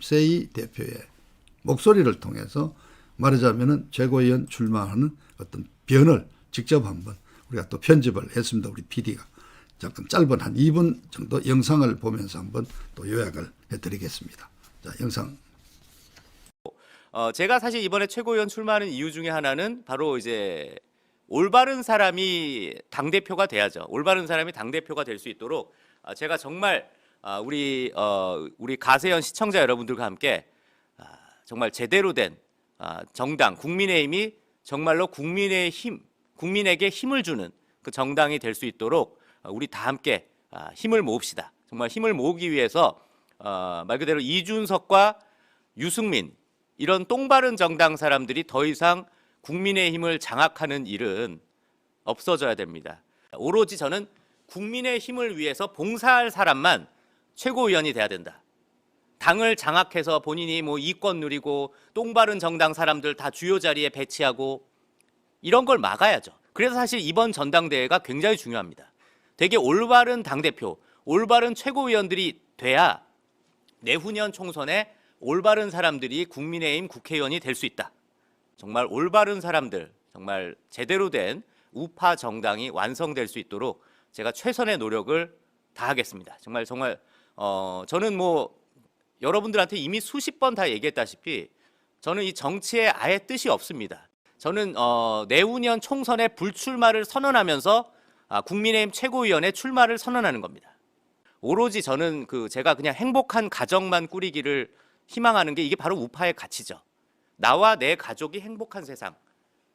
김세희 대표의 목소리를 통해서 말하자면은 최고위원 출마하는 어떤 변을 직접 한번 우리가 또 편집을 했습니다. 우리 PD가. 잠깐 짧은 한 2분 정도 영상을 보면서 한번 또 요약을 해드리겠습니다. 자, 영상. 제가 사실 이번에 최고위원 출마하는 이유 중에 하나는 바로 이제 올바른 사람이 당대표가 돼야죠. 올바른 사람이 당대표가 될 수 있도록 제가 정말 우리 가세현 시청자 여러분들과 함께 정말 제대로 된 정당 국민의힘이 정말로 국민에게 힘을 주는 그 정당이 될 수 있도록 우리 다 함께 힘을 모읍시다. 정말 힘을 모으기 위해서 말 그대로 이준석과 유승민 이런 똥바른 정당 사람들이 더 이상 국민의힘을 장악하는 일은 없어져야 됩니다. 오로지 저는 국민의 힘을 위해서 봉사할 사람만 최고위원이 돼야 된다. 당을 장악해서 본인이 뭐 이권 누리고 똥바른 정당 사람들 다 주요 자리에 배치하고 이런 걸 막아야죠. 그래서 사실 이번 전당대회가 굉장히 중요합니다. 되게 올바른 당대표, 올바른 최고위원들이 돼야 내후년 총선에 올바른 사람들이 국민의힘 국회의원이 될 수 있다. 정말 올바른 사람들, 정말 제대로 된 우파 정당이 완성될 수 있도록 제가 최선의 노력을 다하겠습니다. 정말 저는 뭐 여러분들한테 이미 수십 번 다 얘기했다시피 저는 이 정치에 아예 뜻이 없습니다. 저는 내후년 총선에 불출마를 선언하면서 국민의힘 최고위원회 출마를 선언하는 겁니다. 오로지 저는 제가 그냥 행복한 가정만 꾸리기를 희망하는 게 이게 바로 우파의 가치죠. 나와 내 가족이 행복한 세상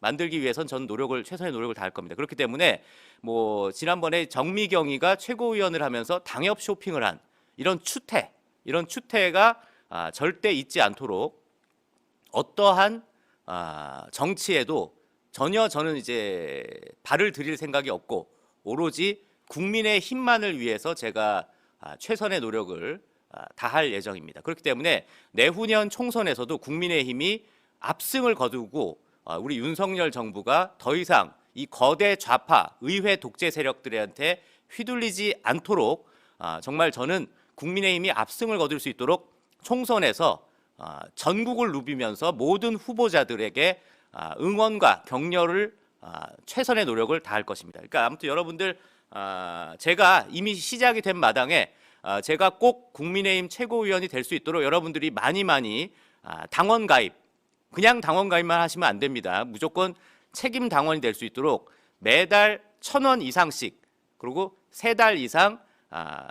만들기 위해선 저는 최선의 노력을 다할 겁니다. 그렇기 때문에 뭐 지난번에 정미경이가 최고위원을 하면서 당협 쇼핑을 한 이런 추태가 절대 있지 않도록 어떠한 정치에도 전혀 저는 이제 발을 들일 생각이 없고 오로지 국민의 힘만을 위해서 제가 최선의 노력을 다할 예정입니다. 그렇기 때문에 내후년 총선에서도 국민의힘이 압승을 거두고 우리 윤석열 정부가 더 이상 이 거대 좌파 의회 독재 세력들한테 휘둘리지 않도록 정말 저는 국민의힘이 압승을 거둘 수 있도록 총선에서 전국을 누비면서 모든 후보자들에게 응원과 격려를 최선의 노력을 다할 것입니다. 그러니까 아무튼 여러분들 제가 이미 시작이 된 마당에 제가 꼭 국민의힘 최고위원이 될 수 있도록 여러분들이 많이 당원 가입, 그냥 당원 가입만 하시면 안 됩니다. 무조건 책임 당원이 될 수 있도록 매달 1,000원 이상씩 그리고 3달 이상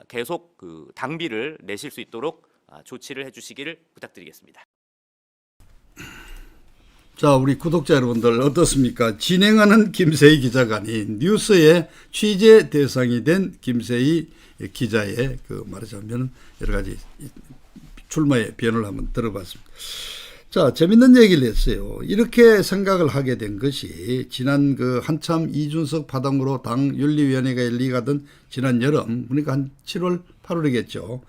계속 당비를 내실 수 있도록 조치를 해주시기를 부탁드리겠습니다. 자, 우리 구독자 여러분들 어떻습니까? 진행하는 김세희 기자가 아닌 뉴스의 취재 대상이 된 김세희 기자의 말하자면 여러 가지 출마의 변을 한번 들어봤습니다. 자, 재밌는 얘기를 했어요. 이렇게 생각을 하게 된 것이 지난 한참 이준석 파동으로 당 윤리위원회가 열리가던 지난 여름, 그러니까 한 7월, 8월이겠죠.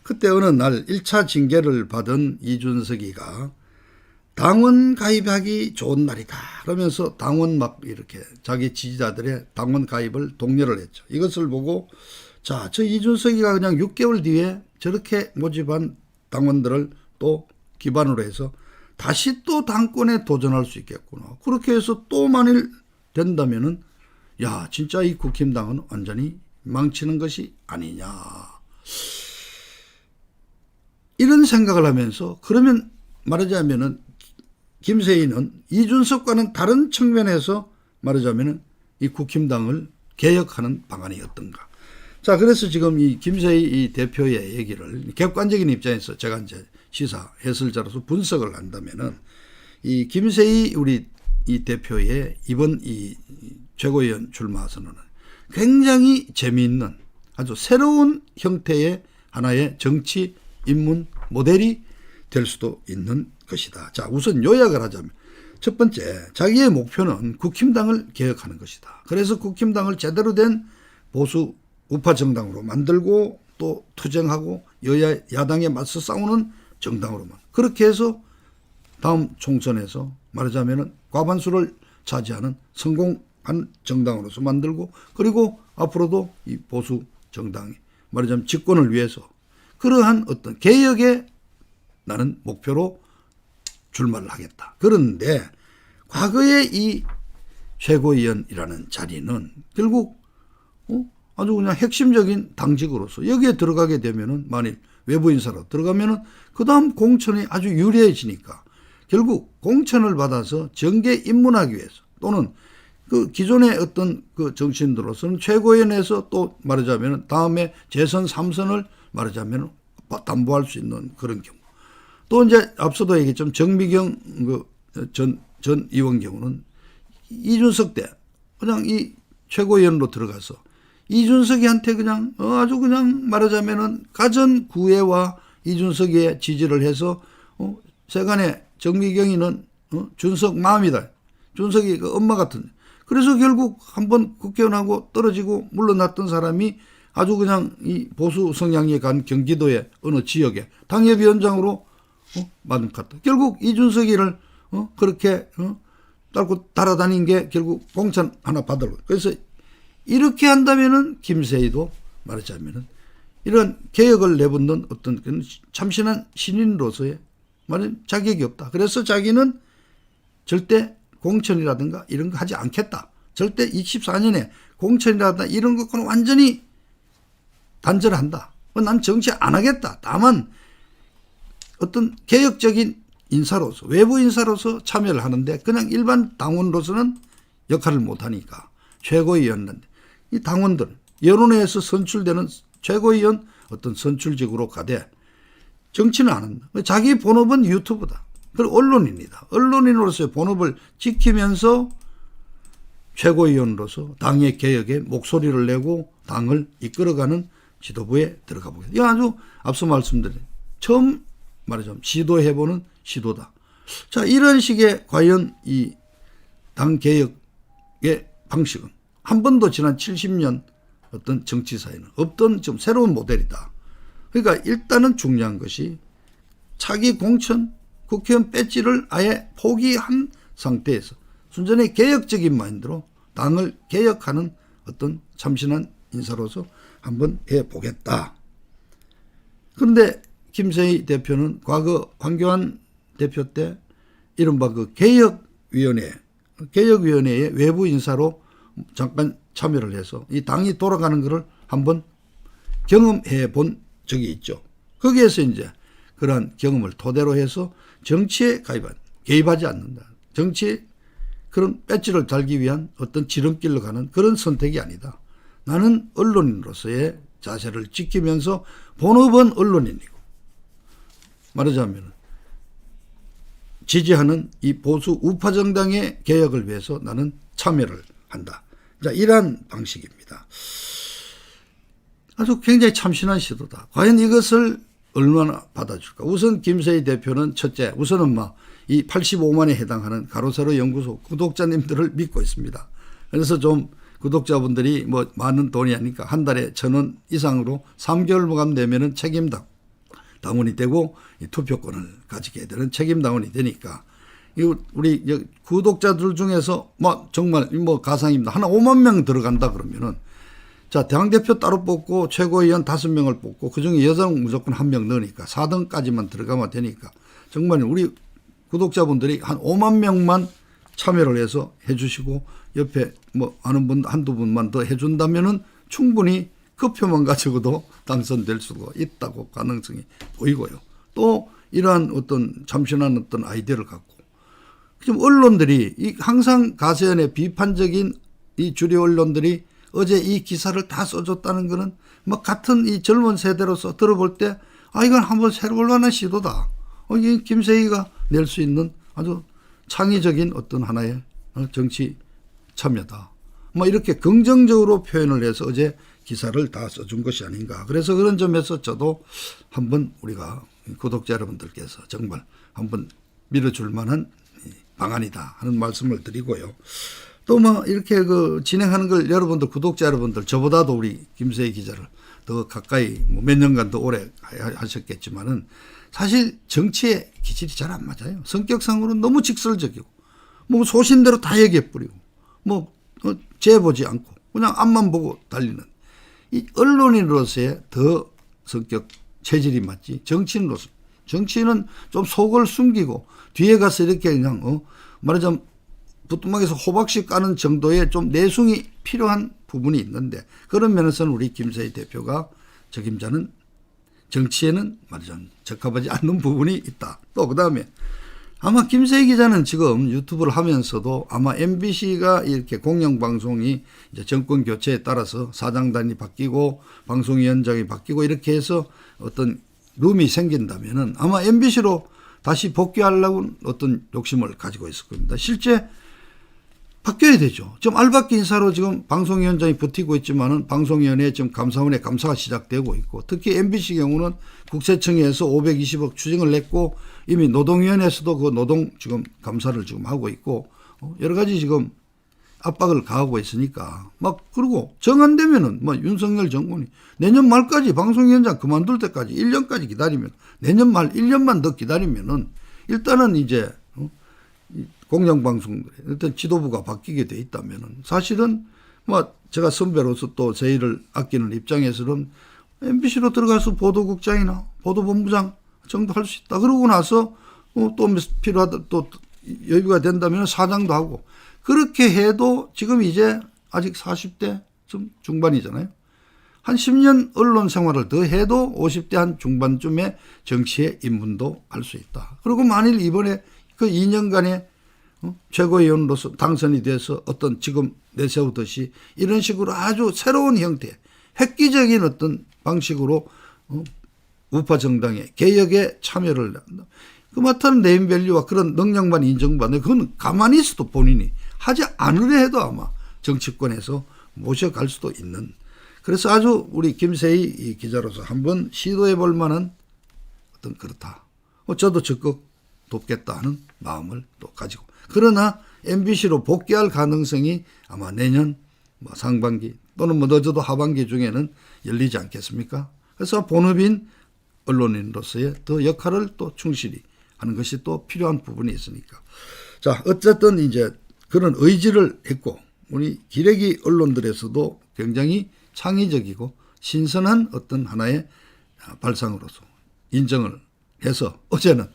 그때 어느 날 1차 징계를 받은 이준석이가 당원 가입하기 좋은 날이다 그러면서 당원 막 이렇게 자기 지지자들의 당원 가입을 독려를 했죠. 이것을 보고 자, 저 이준석이가 그냥 6개월 뒤에 저렇게 모집한 당원들을 또 기반으로 해서 다시 또 당권에 도전할 수 있겠구나. 그렇게 해서 또 만일 된다면은 야, 진짜 이 국힘당은 완전히 망치는 것이 아니냐. 이런 생각을 하면서 그러면 말하자면은 김세희는 이준석과는 다른 측면에서 말하자면은 이 국힘당을 개혁하는 방안이 어떤가. 자, 그래서 지금 이 김세희 이 대표의 얘기를 객관적인 입장에서 제가 이제 시사 해설자로서 분석을 한다면은 이 김세희 우리 이 대표의 이번 이 최고위원 출마 선언은 굉장히 재미있는 아주 새로운 형태의 하나의 정치 입문 모델이 될 수도 있는 것이다. 자, 우선 요약을 하자면 첫 번째, 자기의 목표는 국힘당을 개혁하는 것이다. 그래서 국힘당을 제대로 된 보수 우파 정당으로 만들고 또 투쟁하고 여야 야당에 맞서 싸우는 정당으로만 그렇게 해서 다음 총선에서 말하자면 과반수를 차지하는 성공한 정당으로서 만들고 그리고 앞으로도 이 보수 정당이 말하자면 집권을 위해서 그러한 어떤 개혁의 나는 목표로 출마를 하겠다. 그런데 과거에 이 최고위원이라는 자리는 결국 아주 그냥 핵심적인 당직으로서 여기에 들어가게 되면은 만일 외부 인사로 들어가면은 그다음 공천이 아주 유리해지니까 결국 공천을 받아서 정계에 입문하기 위해서 또는 그 기존의 어떤 그 정치인들로서는 최고위원회에서 또 말하자면은 다음에 재선 3선을 말하자면 담보할 수 있는 그런 경우. 또 이제 앞서도 얘기했지만 정미경 전 의원 경우는 이준석 때 그냥 이 최고위원으로 들어가서 이준석이한테 그냥 아주 그냥 말하자면은 가전 구애와 이준석의 지지를 해서 세간에 정미경이는 준석 마음이다. 준석이 그 엄마 같은. 그래서 결국 한번 국회의원하고 떨어지고 물러났던 사람이 아주 그냥 이 보수 성향이 간 경기도의 어느 지역에 당협위원장으로 갔다. 결국 이준석이를 그렇게 딸고 달아다닌 게 결국 공천 하나 받으려고. 그래서 이렇게 한다면은 김세희도 말하자면은 이런 개혁을 내붓는 어떤 참신한 신인으로서의 말은 자격이 없다. 그래서 자기는 절대 공천이라든가 이런 거 하지 않겠다. 절대 24년에 공천이라든가 이런 것과는 완전히 단절한다. 난 정치 안 하겠다. 다만 어떤 개혁적인 인사로서 외부 인사로서 참여를 하는데 그냥 일반 당원으로서는 역할을 못하니까 최고위원은 이 당원들 여론에서 선출되는 최고위원 어떤 선출직으로 가되 정치는 안 한다. 자기 본업은 유튜브다. 그리고 언론인이다. 언론인으로서의 본업을 지키면서 최고위원으로서 당의 개혁에 목소리를 내고 당을 이끌어가는 지도부에 들어가 보겠다. 이거 아주 앞서 말씀드린 처음 말하자면 시도해보는 시도다. 자, 이런 식의 과연 이 당 개혁의 방식은 한 번도 지난 70년 어떤 정치사에는 없던 좀 새로운 모델이다. 그러니까 일단은 중요한 것이 차기 공천 국회의원 배지를 아예 포기한 상태에서 순전히 개혁적인 마인드로 당을 개혁하는 어떤 참신한 인사로서 한번 해보겠다. 그런데 김세희 대표는 과거 황교안 대표 때 이른바 그 개혁위원회의 외부 인사로 잠깐 참여를 해서 이 당이 돌아가는 것을 한번 경험해 본 적이 있죠. 거기에서 이제 그러한 경험을 토대로 해서 정치에 개입하지 않는다. 정치에 그런 배지를 달기 위한 어떤 지름길로 가는 그런 선택이 아니다. 나는 언론인으로서의 자세를 지키면서 본업은 언론인이고 말하자면 지지하는 이 보수 우파 정당의 개혁을 위해서 나는 참여를 한다. 자, 이러한 방식입니다. 아주 굉장히 참신한 시도다. 과연 이것을 얼마나 받아줄까? 우선 김세희 대표는 첫째, 우선은 이 85만에 해당하는 가로세로 연구소 구독자님들을 믿고 있습니다. 그래서 좀 구독자분들이 많은 돈이 아니까 한 달에 1,000원 이상으로 3개월만 되면은 당원이 되고 이 투표권을 가지게 되는 책임당원이 되니까 우리 구독자들 중에서 정말 가상입니다. 하나 5만 명 들어간다 그러면은 자, 당대표 따로 뽑고 최고위원 5명을 뽑고 그중에 여성 무조건 1명 넣으니까 4등까지만 들어가면 되니까 정말 우리 구독자분들이 한 5만 명만 참여를 해서 해주시고 옆에 아는 분 한두 분만 더 해준다면은 충분히 그 표만 가지고도 당선될 수가 있다고 가능성이 보이고요. 또 이러한 어떤 참신한 어떤 아이디어를 갖고 지금 언론들이 항상 가세연의 비판적인 이 주류 언론들이 어제 이 기사를 다 써줬다는 것은 같은 이 젊은 세대로서 들어볼 때 이건 한번 새로울 만한 시도다. 이 김세희가 낼 수 있는 아주 창의적인 어떤 하나의 정치 참여다. 이렇게 긍정적으로 표현을 해서 어제 기사를 다 써준 것이 아닌가. 그래서 그런 점에서 저도 한번 우리가 구독자 여러분들께서 정말 한번 밀어줄 만한 방안이다 하는 말씀을 드리고요. 또 이렇게 진행하는 걸 여러분들 구독자 여러분들 저보다도 우리 김세희 기자를 더 가까이 몇 년간 더 오래 하셨겠지만은 사실 정치에 기질이 잘 안 맞아요. 성격상으로는 너무 직설적이고 소신대로 다 얘기해 뿌리고 재보지 않고 그냥 앞만 보고 달리는 이 언론인으로서의 더 성격 체질이 맞지 정치인으로서 정치인은 좀 속을 숨기고 뒤에 가서 이렇게 그냥 말하자면 부뚜막에서 호박씨 까는 정도의 좀 내숭이 필요한 부분이 있는데 그런 면에서는 우리 김세희 대표가 적임자는 정치에는 말하자면 적합하지 않는 부분이 있다. 또 그다음에 아마 김세희 기자는 지금 유튜브를 하면서도 아마 MBC가 이렇게 공영방송이 이제 정권 교체에 따라서 사장단이 바뀌고 방송위원장이 바뀌고 이렇게 해서 어떤 룸이 생긴다면은 아마 MBC로 다시 복귀하려고 어떤 욕심을 가지고 있을 겁니다. 실제 바뀌어야 되죠. 지금 알박기 인사로 지금 방송위원장이 버티고 있지만은 방송위원회 지금 감사원의 감사가 시작되고 있고 특히 MBC 경우는 국세청에서 520억 추징을 냈고 이미 노동위원회에서도 그 노동 지금 감사를 지금 하고 있고 여러 가지 지금 압박을 가하고 있으니까 막 그리고 정안되면은 뭐 윤석열 정권이 내년 말까지 방송위원장 그만둘 때까지 1년까지 기다리면 내년 말 1년만 더 기다리면은 일단은 이제 공영방송 일단 지도부가 바뀌게 돼 있다면은 사실은 뭐 제가 선배로서 또 제의를 아끼는 입장에서는 MBC로 들어가서 보도국장이나 보도본부장 정도 할 수 있다. 그러고 나서 또 필요하다 또 여유가 된다면 사장도 하고 그렇게 해도 지금 이제 아직 40대 좀 중반이잖아요. 한 10년 언론 생활을 더 해도 50대 한 중반쯤에 정치에 입문도 할 수 있다. 그리고 만일 이번에 그 2년간의 최고위원으로서 당선이 돼서 어떤 지금 내세우듯이 이런 식으로 아주 새로운 형태, 획기적인 어떤 방식으로 우파 정당의 개혁에 참여를 한다. 그렇다면 네임밸류와 그런 능력만 인정받는 그건 가만히 있어도 본인이 하지 않으려 해도 아마 정치권에서 모셔갈 수도 있는 그래서 아주 우리 김세희 기자로서 한번 시도해 볼 만한 어떤 그렇다. 저도 적극 돕겠다 하는 마음을 또 가지고 그러나 MBC로 복귀할 가능성이 아마 내년 상반기 또는 늦어도 하반기 중에는 열리지 않겠습니까? 그래서 본업인 언론인으로서의 더 역할을 또 충실히 하는 것이 또 필요한 부분이 있으니까. 자, 어쨌든 이제 그런 의지를 했고 우리 기레기 언론들에서도 굉장히 창의적이고 신선한 어떤 하나의 발상으로서 인정을 해서 어제는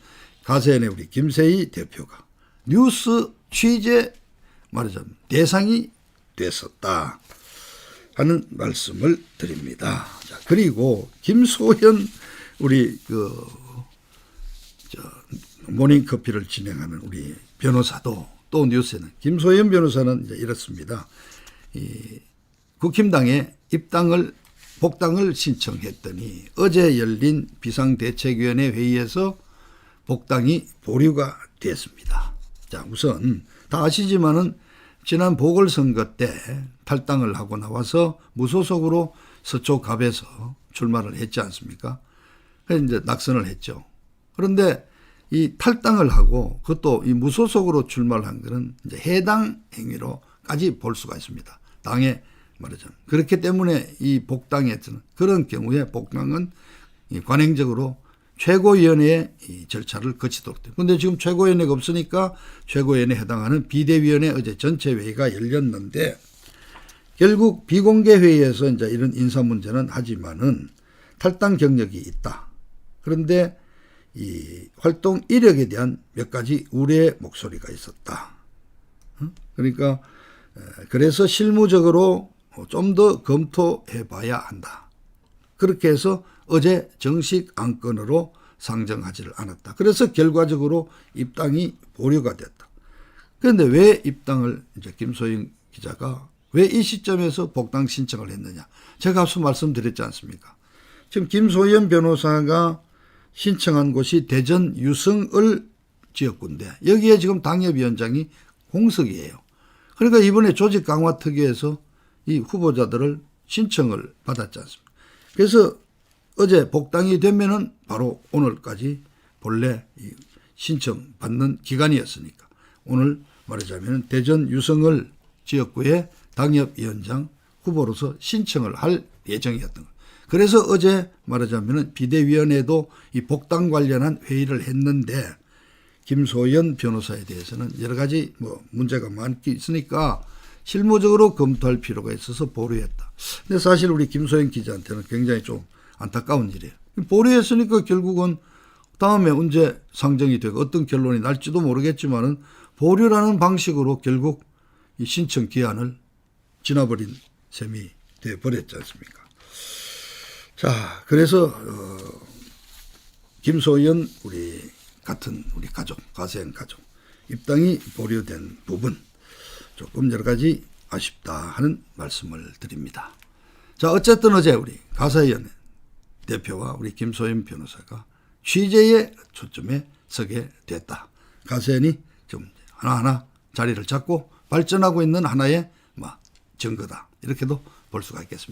가세연의 우리 김세희 대표가 뉴스 취재 말하자면 대상이 됐었다 하는 말씀을 드립니다. 자, 그리고 김소연 우리 모닝커피를 진행하는 우리 변호사도 또 뉴스에는 김소연 변호사는 이제 이렇습니다. 국힘당에 복당을 신청했더니 어제 열린 비상대책위원회 회의에서 복당이 보류가 됐습니다. 자, 우선 다 아시지만은 지난 보궐선거 때 탈당을 하고 나와서 무소속으로 서초갑에서 출마를 했지 않습니까? 그래서 이제 낙선을 했죠. 그런데 이 탈당을 하고 그것도 이 무소속으로 출마를 한 것은 이제 해당 행위로까지 볼 수가 있습니다. 당에 말하자면. 그렇기 때문에 이 복당에서는 그런 경우에 복당은 관행적으로 최고위원회의 이 절차를 거치도록 돼요. 그런데 지금 최고위원회가 없으니까 최고위원회에 해당하는 비대위원회 어제 전체 회의가 열렸는데 결국 비공개 회의에서 이제 이런 인사 문제는 하지만은 탈당 경력이 있다. 그런데 이 활동 이력에 대한 몇 가지 우려의 목소리가 있었다. 그러니까 그래서 실무적으로 좀 더 검토해 봐야 한다. 그렇게 해서 어제 정식 안건으로 상정하지를 않았다. 그래서 결과적으로 입당이 보류가 됐다. 그런데 왜 입당을 이제 김소영 기자가 왜 이 시점에서 복당 신청을 했느냐? 제가 앞서 말씀드렸지 않습니까? 지금 김소연 변호사가 신청한 곳이 대전 유성을 지역구인데 여기에 지금 당협위원장이 공석이에요. 그러니까 이번에 조직 강화 특위에서 이 후보자들을 신청을 받았지 않습니까? 그래서 어제 복당이 되면은 바로 오늘까지 본래 신청 받는 기간이었으니까 오늘 말하자면 대전 유성을 지역구의 당협위원장 후보로서 신청을 할 예정이었던 거예요. 그래서 어제 말하자면 비대위원회도 이 복당 관련한 회의를 했는데 김소연 변호사에 대해서는 여러 가지 문제가 많기 있으니까 실무적으로 검토할 필요가 있어서 보류했다. 근데 사실 우리 김소연 기자한테는 굉장히 좀 안타까운 일이에요. 보류했으니까 결국은 다음에 언제 상정이 되고 어떤 결론이 날지도 모르겠지만은 보류라는 방식으로 결국 이 신청 기한을 지나버린 셈이 돼 버렸지 않습니까? 자, 그래서 김소연 우리 같은 우리 가족, 가세현 가족 입당이 보류된 부분 조금 여러 가지 아쉽다 하는 말씀을 드립니다. 자, 어쨌든 어제 우리 가세현 대표와 우리 김소연 변호사가 취재에 초점에 서게 됐다. 가세현이 좀 하나하나 자리를 잡고 발전하고 있는 하나의 증거다. 이렇게도 볼 수가 있겠습니다.